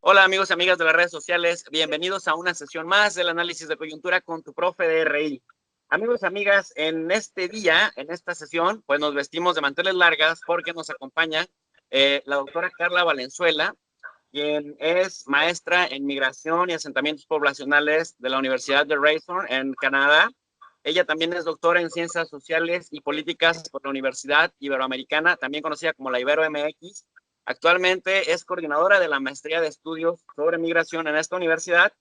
Hola amigos y amigas de las redes sociales, bienvenidos a una sesión más del análisis de coyuntura con tu profe de RI. Amigos y amigas, en este día, en esta sesión, pues nos vestimos de manteles largas porque nos acompaña la doctora Carla Valenzuela, quien es maestra en migración y asentamientos poblacionales de la Universidad de Raythorn en Canadá. Ella también es doctora en ciencias sociales y políticas por la Universidad Iberoamericana, también conocida como la Ibero MX. Actualmente es coordinadora de la maestría de estudios sobre migración en esta universidad.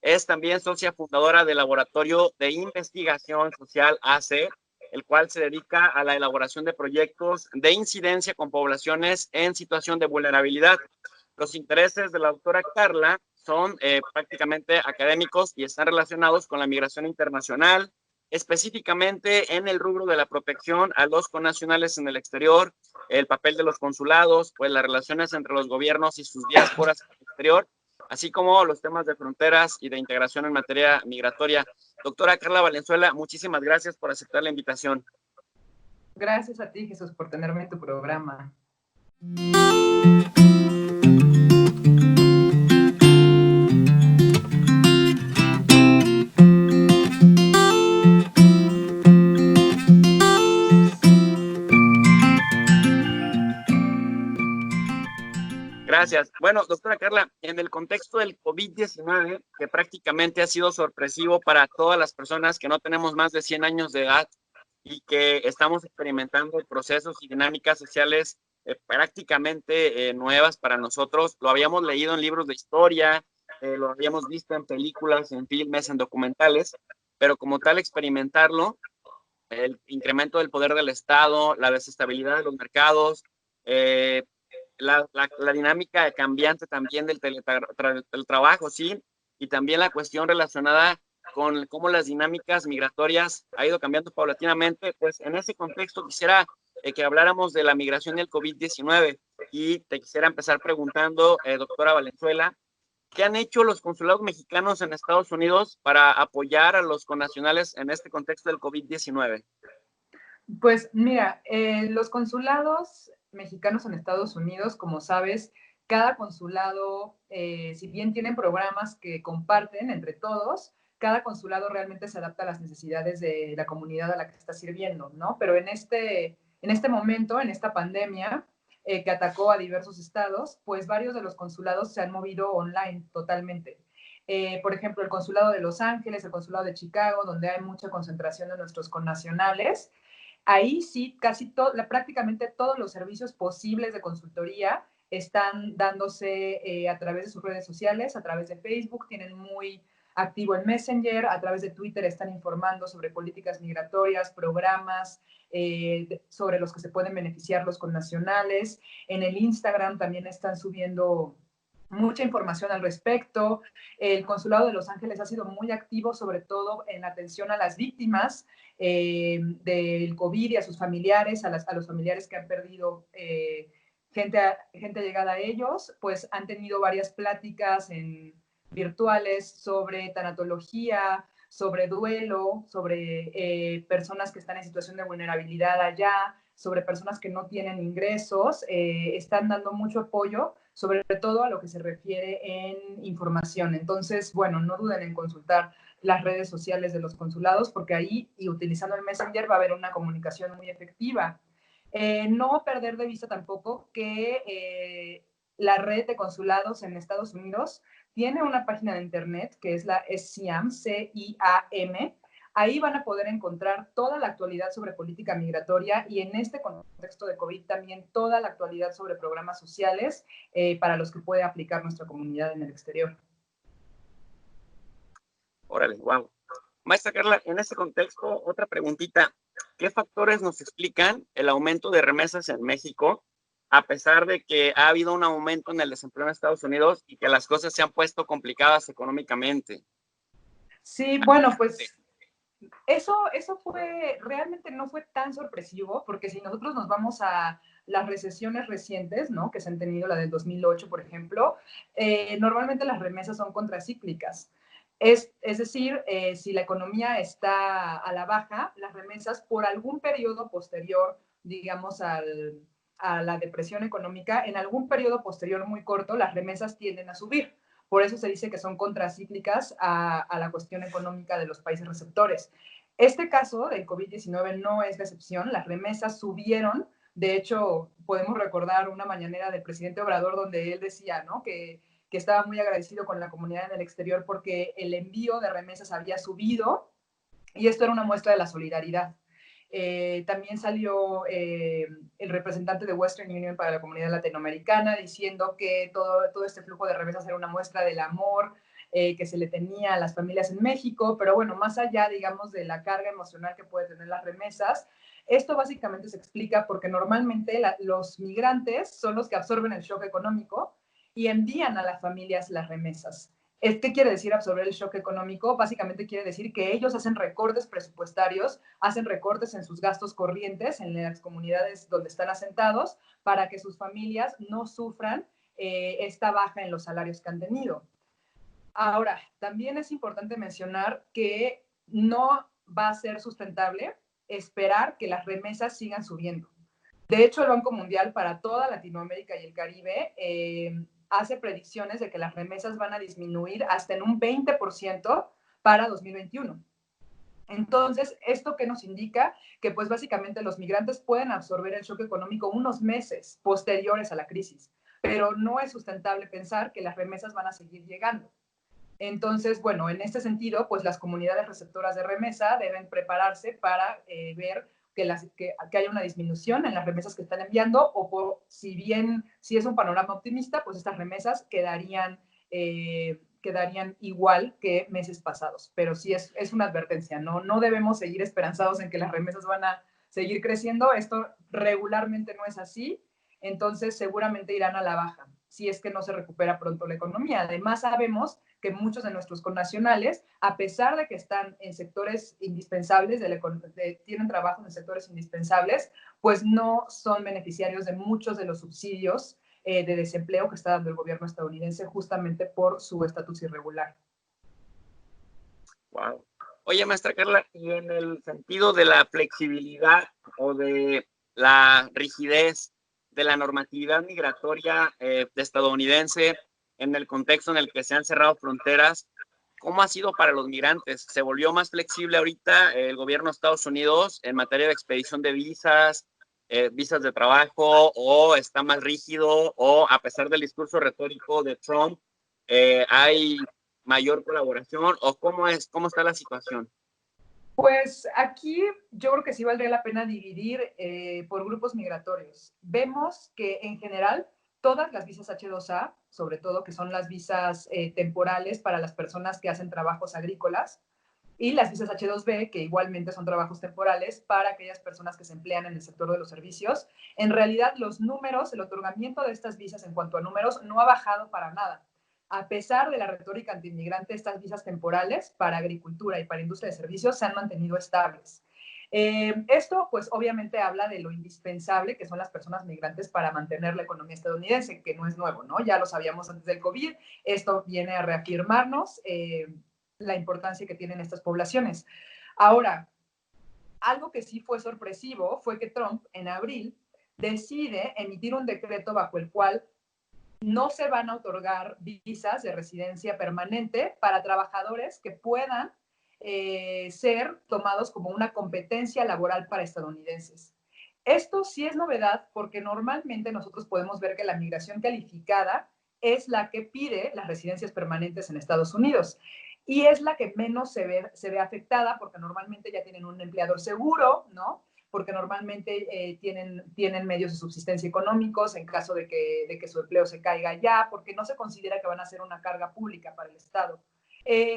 Es también socia fundadora del Laboratorio de Investigación Social AC, el cual se dedica a la elaboración de proyectos de incidencia con poblaciones en situación de vulnerabilidad. Los intereses de la doctora Carla son prácticamente académicos y están relacionados con la migración internacional, específicamente en el rubro de la protección a los connacionales en el exterior, el papel de los consulados, pues las relaciones entre los gobiernos y sus diásporas en el exterior, así como los temas de fronteras y de integración en materia migratoria. Doctora Carla Valenzuela, muchísimas gracias por aceptar la invitación. Gracias a ti, Jesús, por tenerme en tu programa. Gracias. Bueno, doctora Carla, en el contexto del COVID-19, que prácticamente ha sido sorpresivo para todas las personas que no tenemos más de 100 años de edad y que estamos experimentando procesos y dinámicas sociales prácticamente nuevas para nosotros, lo habíamos leído en libros de historia, lo habíamos visto en películas, en filmes, en documentales, pero como tal experimentarlo, el incremento del poder del Estado, la desestabilidad de los mercados, eh, la dinámica cambiante también del teletrabajo, ¿sí? Y también la cuestión relacionada con cómo las dinámicas migratorias ha ido cambiando paulatinamente. Pues en ese contexto quisiera que habláramos de la migración y el COVID-19 y te quisiera empezar preguntando, doctora Valenzuela, ¿qué han hecho los consulados mexicanos en Estados Unidos para apoyar a los connacionales en este contexto del COVID-19? Pues mira, los consulados mexicanos en Estados Unidos, como sabes, cada consulado, si bien tienen programas que comparten entre todos, cada consulado realmente se adapta a las necesidades de la comunidad a la que está sirviendo, ¿no? Pero en este momento, en esta pandemia que atacó a diversos estados, pues varios de los consulados se han movido online totalmente. Por ejemplo, el consulado de Los Ángeles, el consulado de Chicago, donde hay mucha concentración de nuestros connacionales. Ahí sí, prácticamente todos los servicios posibles de consultoría están dándose a través de sus redes sociales, a través de Facebook, tienen muy activo el Messenger, a través de Twitter están informando sobre políticas migratorias, programas sobre los que se pueden beneficiar los connacionales. En el Instagram también están subiendo mucha información al respecto. El Consulado de Los Ángeles ha sido muy activo, sobre todo en atención a las víctimas del COVID y a sus familiares, a los familiares que han perdido gente llegada a ellos, pues han tenido varias pláticas virtuales sobre tanatología, sobre duelo, sobre personas que están en situación de vulnerabilidad allá, sobre personas que no tienen ingresos, están dando mucho apoyo, sobre todo a lo que se refiere en información. Entonces, bueno, no duden en consultar las redes sociales de los consulados, porque ahí, y utilizando el Messenger, va a haber una comunicación muy efectiva. No perder de vista tampoco que la red de consulados en Estados Unidos tiene una página de internet que es la SCIAM, CIAM. Ahí van a poder encontrar toda la actualidad sobre política migratoria y en este contexto de COVID también toda la actualidad sobre programas sociales para los que puede aplicar nuestra comunidad en el exterior. Órale, wow. Maestra Carla, en este contexto, otra preguntita. ¿Qué factores nos explican el aumento de remesas en México, a pesar de que ha habido un aumento en el desempleo en Estados Unidos y que las cosas se han puesto complicadas económicamente? Sí, bueno, pues eso realmente no fue tan sorpresivo, porque si nosotros nos vamos a las recesiones recientes, ¿no? Que se han tenido, la del 2008, por ejemplo, normalmente las remesas son contracíclicas. Es decir, si la economía está a la baja, las remesas por algún periodo posterior, digamos, a la depresión económica, en algún periodo posterior muy corto, las remesas tienden a subir. Por eso se dice que son contracíclicas a la cuestión económica de los países receptores. Este caso del COVID-19 no es la excepción. Las remesas subieron. De hecho, podemos recordar una mañanera del presidente Obrador donde él decía, ¿no?, que estaba muy agradecido con la comunidad en el exterior porque el envío de remesas había subido y esto era una muestra de la solidaridad. También salió el representante de Western Union para la comunidad latinoamericana diciendo que todo este flujo de remesas era una muestra del amor que se le tenía a las familias en México, pero bueno, más allá, digamos, de la carga emocional que puede tener las remesas, esto básicamente se explica porque normalmente los migrantes son los que absorben el shock económico y envían a las familias las remesas. ¿Qué quiere decir absorber el shock económico? Básicamente quiere decir que ellos hacen recortes presupuestarios, hacen recortes en sus gastos corrientes, en las comunidades donde están asentados, para que sus familias no sufran esta baja en los salarios que han tenido. Ahora, también es importante mencionar que no va a ser sustentable esperar que las remesas sigan subiendo. De hecho, el Banco Mundial para toda Latinoamérica y el Caribe hace predicciones de que las remesas van a disminuir hasta en un 20% para 2021. Entonces, ¿esto qué nos indica? Que pues básicamente los migrantes pueden absorber el shock económico unos meses posteriores a la crisis, pero no es sustentable pensar que las remesas van a seguir llegando. Entonces, bueno, en este sentido, pues las comunidades receptoras de remesa deben prepararse para ver que haya una disminución en las remesas que están enviando si es un panorama optimista, pues estas remesas quedarían igual que meses pasados. Pero sí es una advertencia, no debemos seguir esperanzados en que las remesas van a seguir creciendo. Esto regularmente no es así, entonces seguramente irán a la baja si es que no se recupera pronto la economía. Además, sabemos que muchos de nuestros connacionales, a pesar de que están en sectores indispensables, tienen trabajo en sectores indispensables, pues no son beneficiarios de muchos de los subsidios de desempleo que está dando el gobierno estadounidense justamente por su estatus irregular. Wow. Oye, maestra Carla, y en el sentido de la flexibilidad o de la rigidez de la normatividad migratoria estadounidense en el contexto en el que se han cerrado fronteras, ¿cómo ha sido para los migrantes? ¿Se volvió más flexible ahorita el gobierno de Estados Unidos en materia de expedición de visas, visas de trabajo, o está más rígido, o a pesar del discurso retórico de Trump, hay mayor colaboración, o cómo está la situación? Pues aquí yo creo que sí valdría la pena dividir por grupos migratorios. Vemos que en general todas las visas H2A, sobre todo que son las visas temporales para las personas que hacen trabajos agrícolas, y las visas H2B, que igualmente son trabajos temporales para aquellas personas que se emplean en el sector de los servicios. En realidad, los números, el otorgamiento de estas visas en cuanto a números no ha bajado para nada. A pesar de la retórica antimigrante, estas visas temporales para agricultura y para industria de servicios se han mantenido estables. Esto, pues, obviamente habla de lo indispensable que son las personas migrantes para mantener la economía estadounidense, que no es nuevo, ¿no? Ya lo sabíamos antes del COVID. Esto viene a reafirmarnos la importancia que tienen estas poblaciones. Ahora, algo que sí fue sorpresivo fue que Trump en abril decide emitir un decreto bajo el cual no se van a otorgar visas de residencia permanente para trabajadores que puedan ser tomados como una competencia laboral para estadounidenses. Esto sí es novedad porque normalmente nosotros podemos ver que la migración calificada es la que pide las residencias permanentes en Estados Unidos y es la que menos se ve afectada porque normalmente ya tienen un empleador seguro, ¿no? Porque normalmente tienen medios de subsistencia económicos en caso de que su empleo se caiga ya, porque no se considera que van a ser una carga pública para el Estado.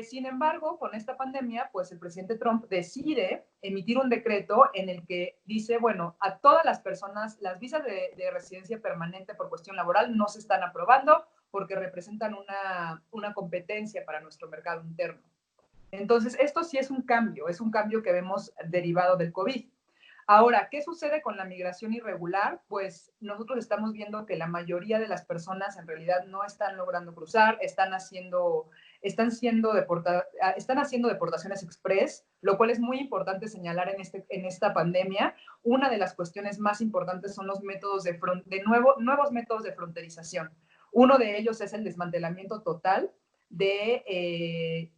Sin embargo, con esta pandemia, pues el presidente Trump decide emitir un decreto en el que dice, bueno, a todas las personas, las visas de residencia permanente por cuestión laboral no se están aprobando porque representan una competencia para nuestro mercado interno. Entonces, esto sí es un cambio que vemos derivado del COVID. Ahora, ¿qué sucede con la migración irregular? Pues nosotros estamos viendo que la mayoría de las personas en realidad no están logrando cruzar, están haciendo están haciendo deportaciones express, lo cual es muy importante señalar en esta pandemia. Una de las cuestiones más importantes son los métodos nuevos métodos de fronterización. Uno de ellos es el desmantelamiento total del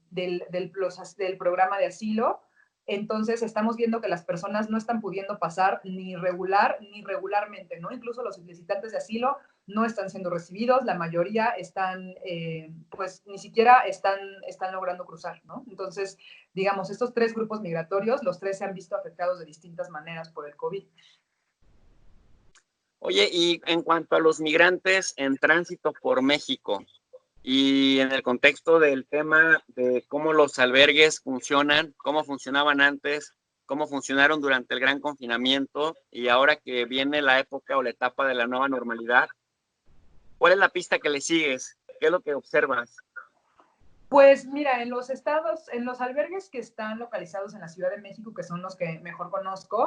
programa de asilo. Entonces estamos viendo que las personas no están pudiendo pasar ni regular ni regularmente, ¿no? Incluso los solicitantes de asilo no están siendo recibidos, la mayoría están, pues ni siquiera están logrando cruzar, ¿no? Entonces, digamos, estos tres grupos migratorios, los tres se han visto afectados de distintas maneras por el COVID. Oye, y en cuanto a los migrantes en tránsito por México, y en el contexto del tema de cómo los albergues funcionan, cómo funcionaban antes, cómo funcionaron durante el gran confinamiento y ahora que viene la época o la etapa de la nueva normalidad, ¿cuál es la pista que le sigues? ¿Qué es lo que observas? Pues mira, en los albergues que están localizados en la Ciudad de México, que son los que mejor conozco,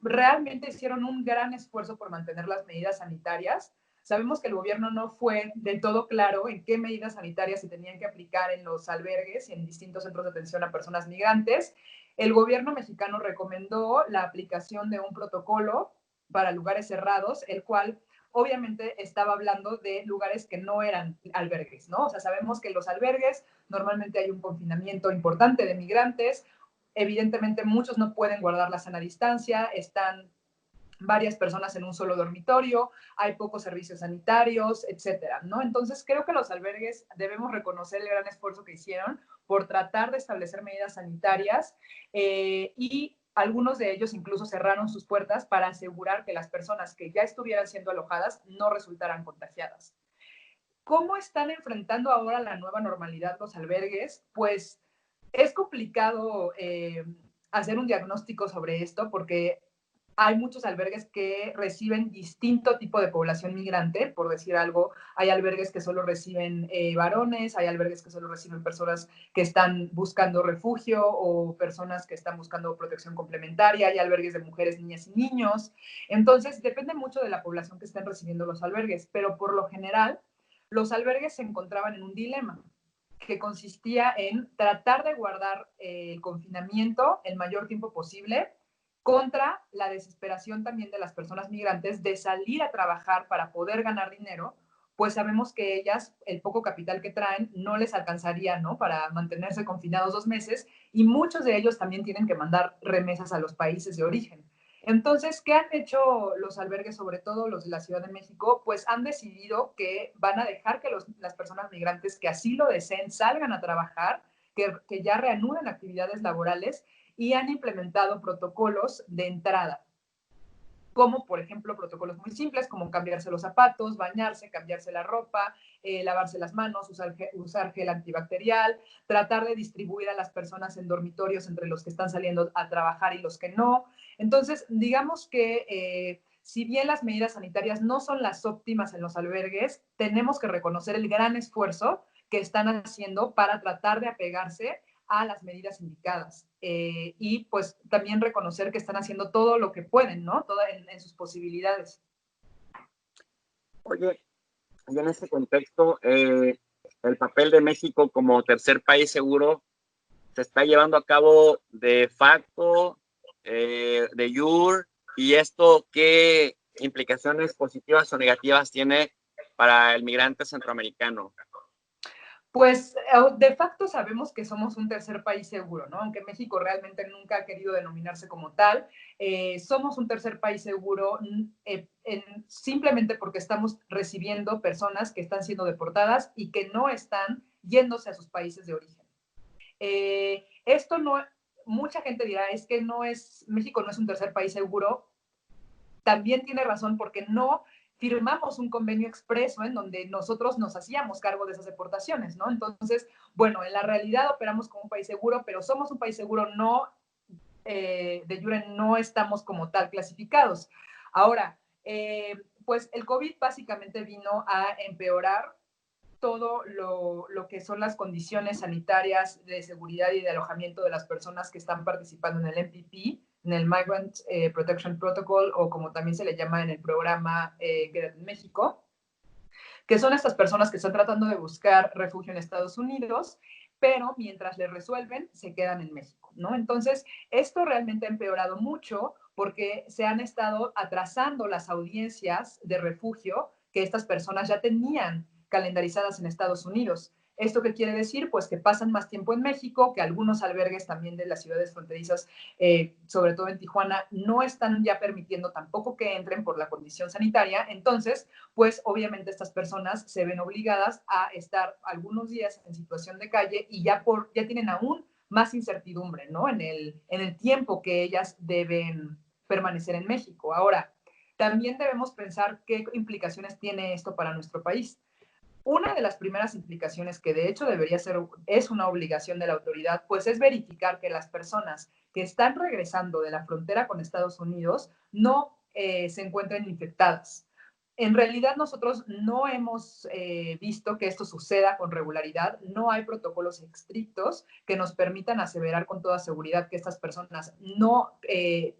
realmente hicieron un gran esfuerzo por mantener las medidas sanitarias. Sabemos que el gobierno no fue del todo claro en qué medidas sanitarias se tenían que aplicar en los albergues y en distintos centros de atención a personas migrantes. El gobierno mexicano recomendó la aplicación de un protocolo para lugares cerrados, el cual obviamente estaba hablando de lugares que no eran albergues, ¿no? O sea, sabemos que en los albergues normalmente hay un confinamiento importante de migrantes, evidentemente muchos no pueden guardar la sana distancia, están varias personas en un solo dormitorio, hay pocos servicios sanitarios, etcétera, ¿no? Entonces, creo que los albergues debemos reconocer el gran esfuerzo que hicieron por tratar de establecer medidas sanitarias y algunos de ellos incluso cerraron sus puertas para asegurar que las personas que ya estuvieran siendo alojadas no resultaran contagiadas. ¿Cómo están enfrentando ahora la nueva normalidad los albergues? Pues es complicado hacer un diagnóstico sobre esto porque hay muchos albergues que reciben distinto tipo de población migrante, por decir algo. Hay albergues que solo reciben varones, hay albergues que solo reciben personas que están buscando refugio o personas que están buscando protección complementaria, hay albergues de mujeres, niñas y niños. Entonces, depende mucho de la población que estén recibiendo los albergues, pero por lo general, los albergues se encontraban en un dilema que consistía en tratar de guardar el confinamiento el mayor tiempo posible contra la desesperación también de las personas migrantes de salir a trabajar para poder ganar dinero, pues sabemos que ellas, el poco capital que traen, no les alcanzaría, ¿no? Para mantenerse confinados 2 meses y muchos de ellos también tienen que mandar remesas a los países de origen. Entonces, ¿qué han hecho los albergues, sobre todo los de la Ciudad de México? Pues han decidido que van a dejar que las personas migrantes que así lo deseen salgan a trabajar, que ya reanuden actividades laborales y han implementado protocolos de entrada, como por ejemplo protocolos muy simples como cambiarse los zapatos, bañarse, cambiarse la ropa, lavarse las manos, usar gel antibacterial, tratar de distribuir a las personas en dormitorios entre los que están saliendo a trabajar y los que no. Entonces, digamos que si bien las medidas sanitarias no son las óptimas en los albergues, tenemos que reconocer el gran esfuerzo que están haciendo para tratar de apegarse a las medidas indicadas y pues también reconocer que están haciendo todo lo que pueden, ¿no? Todo en sus posibilidades. Oye, y en este contexto, el papel de México como tercer país seguro se está llevando a cabo de facto, de jure, y esto, ¿qué implicaciones positivas o negativas tiene para el migrante centroamericano? Pues de facto sabemos que somos un tercer país seguro, ¿no? Aunque México realmente nunca ha querido denominarse como tal, somos un tercer país seguro simplemente porque estamos recibiendo personas que están siendo deportadas y que no están yéndose a sus países de origen. Esto no, mucha gente dirá, es que México no es un tercer país seguro. También tiene razón porque no firmamos un convenio expreso en donde nosotros nos hacíamos cargo de esas deportaciones, ¿no? Entonces, bueno, en la realidad operamos como un país seguro, pero somos un país seguro, no, de jure no estamos como tal clasificados. Ahora, pues el COVID básicamente vino a empeorar todo lo que son las condiciones sanitarias de seguridad y de alojamiento de las personas que están participando en el MPP, en el Migrant Protection Protocol, o como también se le llama en el programa GET en México. que son estas personas que están tratando de buscar refugio en Estados Unidos, pero mientras le resuelven, se quedan en México, ¿no? Entonces, esto realmente ha empeorado mucho porque se han estado atrasando las audiencias de refugio que estas personas ya tenían calendarizadas en Estados Unidos. ¿Esto qué quiere decir? Pues que pasan más tiempo en México, que algunos albergues también de las ciudades fronterizas, sobre todo en Tijuana, no están ya permitiendo tampoco que entren por la condición sanitaria. Entonces, pues obviamente estas personas se ven obligadas a estar algunos días en situación de calle y ya tienen aún más incertidumbre, ¿no? En el tiempo que ellas deben permanecer en México. Ahora, también debemos pensar qué implicaciones tiene esto para nuestro país. Una de las primeras implicaciones que de hecho es una obligación de la autoridad, pues es verificar que las personas que están regresando de la frontera con Estados Unidos no se encuentren infectadas. En realidad nosotros no hemos visto que esto suceda con regularidad, no hay protocolos estrictos que nos permitan aseverar con toda seguridad que estas personas no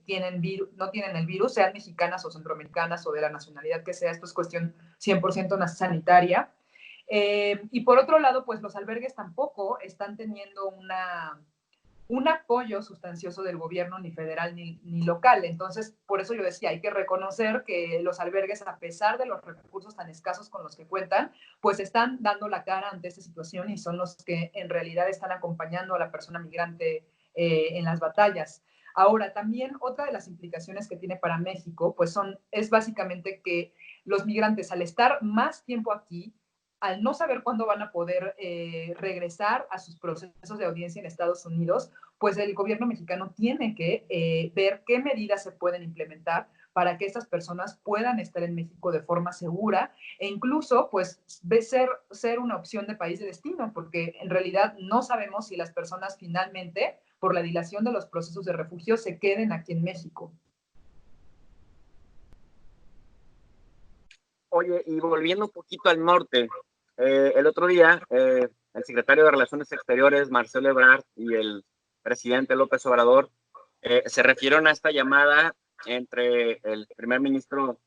tienen el virus, sean mexicanas o centroamericanas o de la nacionalidad que sea, esto es cuestión 100% sanitaria. Y por otro lado, pues los albergues tampoco están teniendo un apoyo sustancioso del gobierno ni federal ni local. Entonces, por eso yo decía, hay que reconocer que los albergues, a pesar de los recursos tan escasos con los que cuentan, pues están dando la cara ante esta situación y son los que en realidad están acompañando a la persona migrante en las batallas. Ahora, también otra de las implicaciones que tiene para México, pues es básicamente que los migrantes, al estar más tiempo aquí, al no saber cuándo van a poder regresar a sus procesos de audiencia en Estados Unidos, pues el gobierno mexicano tiene que ver qué medidas se pueden implementar para que estas personas puedan estar en México de forma segura e incluso pues ser una opción de país de destino, porque en realidad no sabemos si las personas finalmente, por la dilación de los procesos de refugio, se queden aquí en México. Oye, y volviendo un poquito al norte, el otro día el secretario de Relaciones Exteriores, Marcelo Ebrard, y el presidente López Obrador se refirieron a esta llamada entre el primer ministro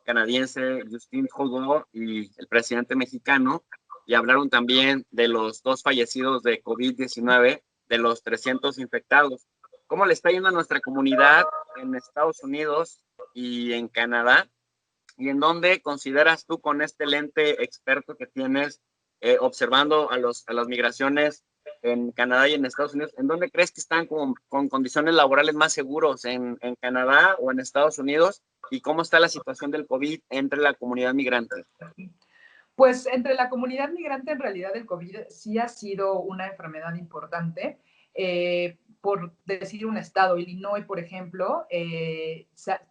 canadiense Justin Trudeau y el presidente mexicano, y hablaron también de los 2 fallecidos de COVID-19, de los 300 infectados. ¿Cómo le está yendo a nuestra comunidad en Estados Unidos y en Canadá? ¿Y en dónde consideras tú, con este lente experto que tienes, observando a las migraciones en Canadá y en Estados Unidos, en dónde crees que están con condiciones laborales más seguros, en Canadá o en Estados Unidos? ¿Y cómo está la situación del COVID entre la comunidad migrante? Pues entre la comunidad migrante, en realidad el COVID sí ha sido una enfermedad importante. Por decir un estado, Illinois, por ejemplo,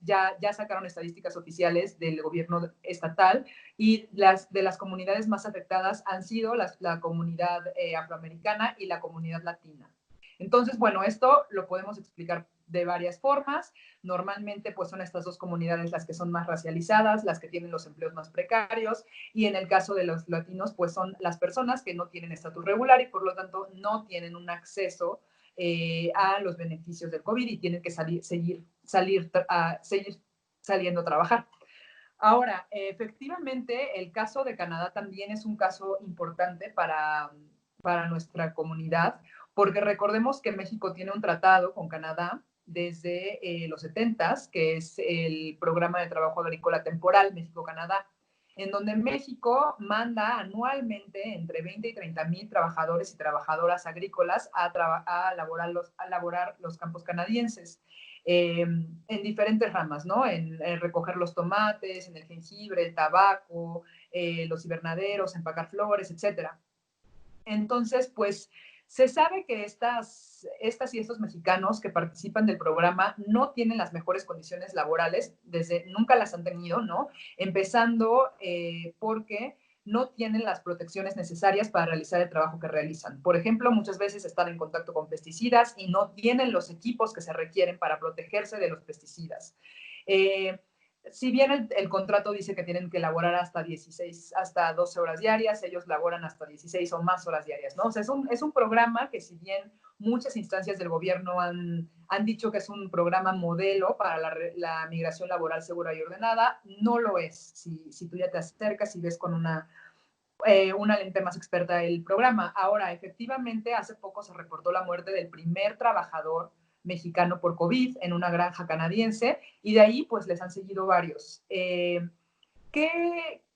ya sacaron estadísticas oficiales del gobierno estatal y de las comunidades más afectadas han sido la comunidad afroamericana y la comunidad latina. Entonces, bueno, esto lo podemos explicar de varias formas. Normalmente, pues son estas dos comunidades las que son más racializadas, las que tienen los empleos más precarios, y en el caso de los latinos, pues son las personas que no tienen estatus regular y por lo tanto no tienen un acceso a los beneficios del COVID y tienen que seguir saliendo a trabajar. Ahora, efectivamente, el caso de Canadá también es un caso importante para nuestra comunidad, porque recordemos que México tiene un tratado con Canadá desde los 70s, que es el Programa de Trabajo Agrícola Temporal México-Canadá, en donde México manda anualmente entre 20 y 30 mil trabajadores y trabajadoras agrícolas a laborar los campos canadienses. En diferentes ramas, ¿no? En recoger los tomates, en el jengibre, el tabaco, los invernaderos, empacar flores, etcétera. Entonces, pues se sabe que estas y estos mexicanos que participan del programa no tienen las mejores condiciones laborales, nunca las han tenido, ¿no? Empezando porque no tienen las protecciones necesarias para realizar el trabajo que realizan. Por ejemplo, muchas veces están en contacto con pesticidas y no tienen los equipos que se requieren para protegerse de los pesticidas. Si bien el contrato dice que tienen que laborar hasta 12 horas diarias, ellos laboran hasta 16 o más horas diarias, ¿no? O sea, es un programa que, si bien muchas instancias del gobierno han dicho que es un programa modelo para la migración laboral segura y ordenada, no lo es. Si tú ya te acercas y ves con una una lente más experta del programa. Ahora, efectivamente, hace poco se reportó la muerte del primer trabajador mexicano por COVID en una granja canadiense y de ahí pues les han seguido varios. ¿Qué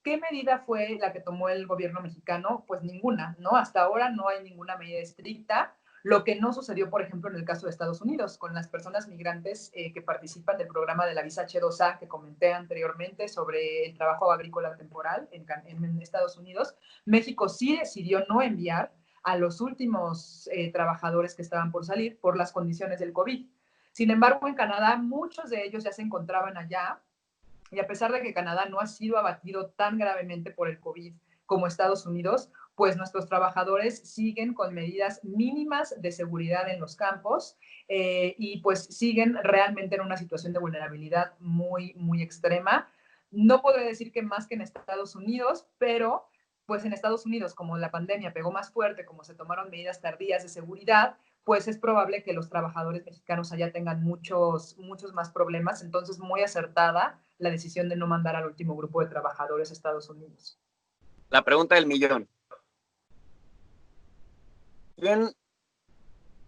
medida fue la que tomó el gobierno mexicano? Pues ninguna, ¿no? Hasta ahora no hay ninguna medida estricta, lo que no sucedió, por ejemplo, en el caso de Estados Unidos, con las personas migrantes que participan del programa de la visa H2A que comenté anteriormente sobre el trabajo agrícola temporal en Estados Unidos. México sí decidió no enviar a los últimos trabajadores que estaban por salir por las condiciones del COVID. Sin embargo, en Canadá muchos de ellos ya se encontraban allá y a pesar de que Canadá no ha sido abatido tan gravemente por el COVID como Estados Unidos, pues nuestros trabajadores siguen con medidas mínimas de seguridad en los campos y pues siguen realmente en una situación de vulnerabilidad muy, muy extrema. No podré decir que más que en Estados Unidos, pero pues en Estados Unidos, como la pandemia pegó más fuerte, como se tomaron medidas tardías de seguridad, pues es probable que los trabajadores mexicanos allá tengan muchos más problemas. Entonces, muy acertada la decisión de no mandar al último grupo de trabajadores a Estados Unidos. La pregunta del millón. ¿Quién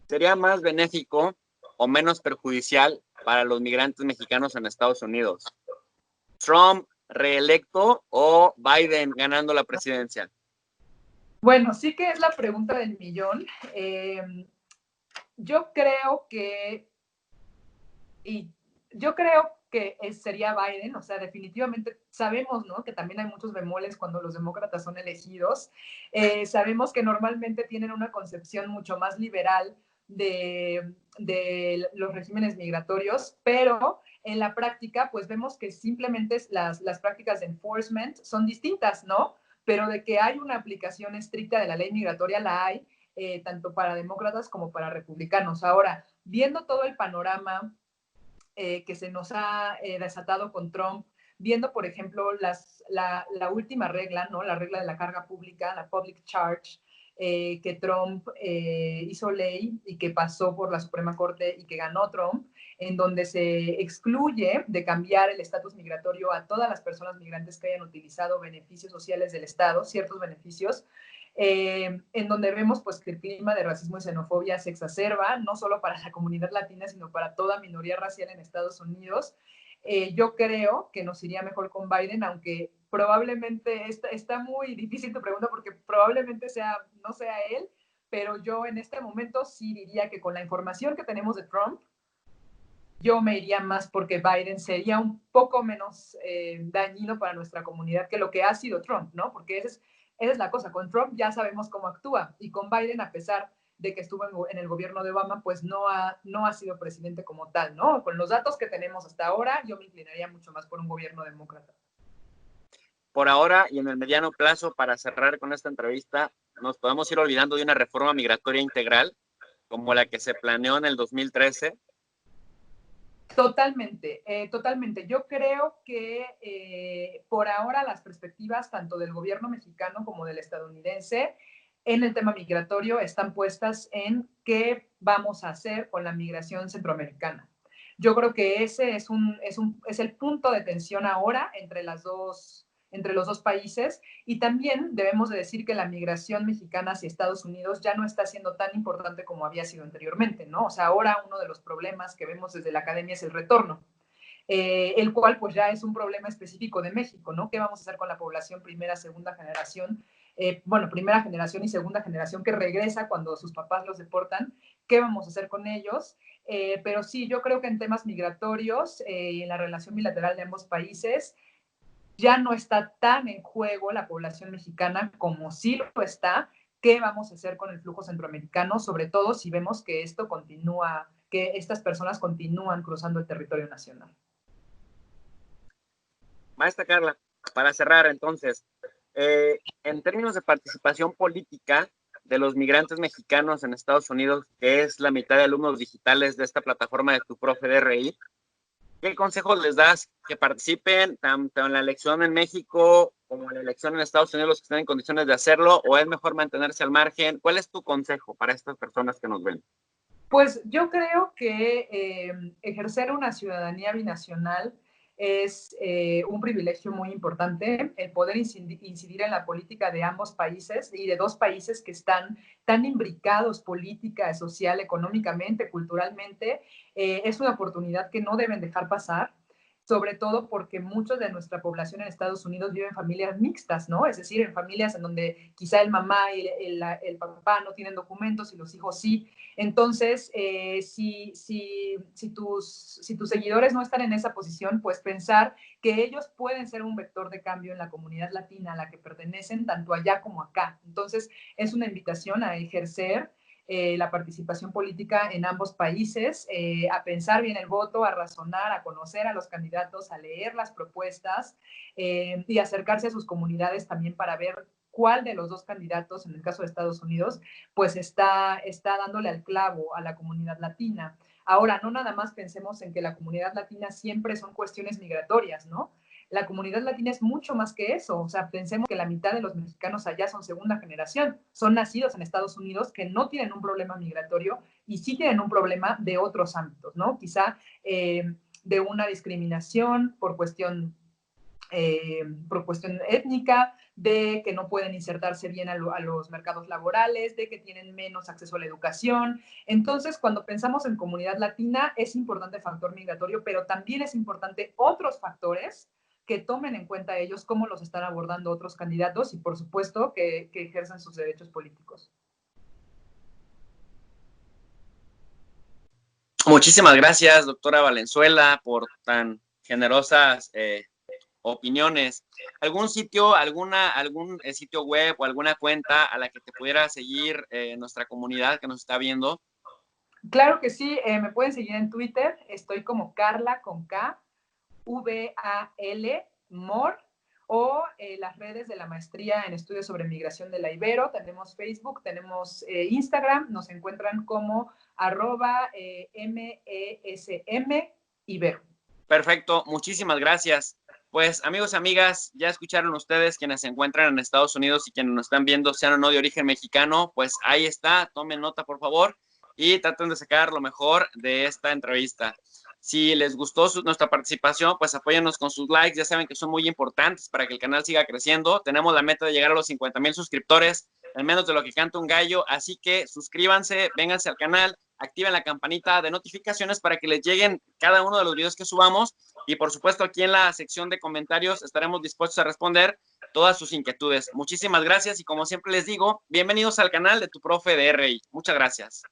sería más benéfico o menos perjudicial para los migrantes mexicanos en Estados Unidos? ¿Trump reelecto o Biden ganando la presidencia? Bueno, sí que es la pregunta del millón. Yo creo que sería Biden, o sea, definitivamente sabemos, ¿no? Que también hay muchos bemoles cuando los demócratas son elegidos. Sabemos que normalmente tienen una concepción mucho más liberal de los regímenes migratorios, pero en la práctica, pues vemos que simplemente las prácticas de enforcement son distintas, ¿no? Pero de que hay una aplicación estricta de la ley migratoria, la hay, tanto para demócratas como para republicanos. Ahora, viendo todo el panorama que se nos ha desatado con Trump, viendo, por ejemplo, la última regla, ¿no? La regla de la carga pública, la public charge, que Trump hizo ley y que pasó por la Suprema Corte y que ganó Trump, en donde se excluye de cambiar el estatus migratorio a todas las personas migrantes que hayan utilizado beneficios sociales del Estado, ciertos beneficios, en donde vemos pues que el clima de racismo y xenofobia se exacerba, no solo para la comunidad latina, sino para toda minoría racial en Estados Unidos. Yo creo que nos iría mejor con Biden, aunque probablemente está muy difícil tu pregunta porque probablemente no sea él, pero yo en este momento sí diría que con la información que tenemos de Trump, yo me iría más porque Biden sería un poco menos dañino para nuestra comunidad que lo que ha sido Trump, ¿no? Porque esa es la cosa, con Trump ya sabemos cómo actúa y con Biden, a pesar de que estuvo en el gobierno de Obama, pues no ha sido presidente como tal, ¿no? Con los datos que tenemos hasta ahora, yo me inclinaría mucho más por un gobierno demócrata. Por ahora y en el mediano plazo, para cerrar con esta entrevista, nos podemos ir olvidando de una reforma migratoria integral como la que se planeó en el 2013. Totalmente, totalmente. Yo creo que por ahora las perspectivas tanto del gobierno mexicano como del estadounidense en el tema migratorio están puestas en qué vamos a hacer con la migración centroamericana. Yo creo que ese es el punto de tensión ahora entre los dos países y también debemos de decir que la migración mexicana hacia Estados Unidos ya no está siendo tan importante como había sido anteriormente, ¿no? O sea, ahora uno de los problemas que vemos desde la academia es el retorno, el cual pues ya es un problema específico de México, ¿no? ¿Qué vamos a hacer con la población primera, segunda generación? Primera generación y segunda generación que regresa cuando sus papás los deportan, ¿qué vamos a hacer con ellos? Pero sí, yo creo que en temas migratorios y en la relación bilateral de ambos países, ya no está tan en juego la población mexicana como sí lo está. ¿Qué vamos a hacer con el flujo centroamericano? Sobre todo si vemos que esto continúa, que estas personas continúan cruzando el territorio nacional. Maestra Carla, para cerrar entonces, en términos de participación política de los migrantes mexicanos en Estados Unidos, que es la mitad de alumnos digitales de esta plataforma de Tu Profe DRI, ¿qué consejos les das que participen tanto en la elección en México como en la elección en Estados Unidos, los que estén en condiciones de hacerlo, o es mejor mantenerse al margen? ¿Cuál es tu consejo para estas personas que nos ven? Pues yo creo que ejercer una ciudadanía binacional es un privilegio muy importante el poder incidir en la política de ambos países y de dos países que están tan imbricados política, social, económicamente, culturalmente. Es una oportunidad que no deben dejar pasar, sobre todo porque muchos de nuestra población en Estados Unidos viven en familias mixtas, ¿no? Es decir, en familias en donde quizá el mamá y el papá no tienen documentos y los hijos sí. Entonces, si tus seguidores no están en esa posición, pues pensar que ellos pueden ser un vector de cambio en la comunidad latina a la que pertenecen, tanto allá como acá. Entonces, es una invitación a ejercer la participación política en ambos países, a pensar bien el voto, a razonar, a conocer a los candidatos, a leer las propuestas y acercarse a sus comunidades también para ver cuál de los dos candidatos, en el caso de Estados Unidos, pues está dándole al clavo a la comunidad latina. Ahora, no nada más pensemos en que la comunidad latina siempre son cuestiones migratorias, ¿no? La comunidad latina es mucho más que eso. O sea, pensemos que la mitad de los mexicanos allá son segunda generación, son nacidos en Estados Unidos, que no tienen un problema migratorio y sí tienen un problema de otros ámbitos, ¿no? Quizá de una discriminación por cuestión étnica, de que no pueden insertarse bien a los mercados laborales, de que tienen menos acceso a la educación. Entonces, cuando pensamos en comunidad latina, es importante el factor migratorio, pero también es importante otros factores que tomen en cuenta ellos cómo los están abordando otros candidatos y, por supuesto, que ejerzan sus derechos políticos. Muchísimas gracias, doctora Valenzuela, por tan generosas opiniones. ¿Algún sitio, algún sitio web o alguna cuenta a la que te pudiera seguir nuestra comunidad que nos está viendo? Claro que sí, me pueden seguir en Twitter, estoy como Carla con K, VAL, More, o las redes de la maestría en estudios sobre migración de la Ibero. Tenemos Facebook, tenemos Instagram, nos encuentran como @MESM Ibero. Perfecto, muchísimas gracias. Pues amigos, amigas, ya escucharon ustedes quienes se encuentran en Estados Unidos y quienes nos están viendo, sean o no de origen mexicano, pues ahí está, tomen nota por favor y traten de sacar lo mejor de esta entrevista. Si les gustó nuestra participación, pues apóyennos con sus likes, ya saben que son muy importantes para que el canal siga creciendo. Tenemos la meta de llegar a los 50,000 suscriptores, al menos de lo que canta un gallo, así que suscríbanse, vénganse al canal, activen la campanita de notificaciones para que les lleguen cada uno de los videos que subamos y por supuesto aquí en la sección de comentarios estaremos dispuestos a responder todas sus inquietudes. Muchísimas gracias y como siempre les digo, bienvenidos al canal de tu profe de RI. Muchas gracias.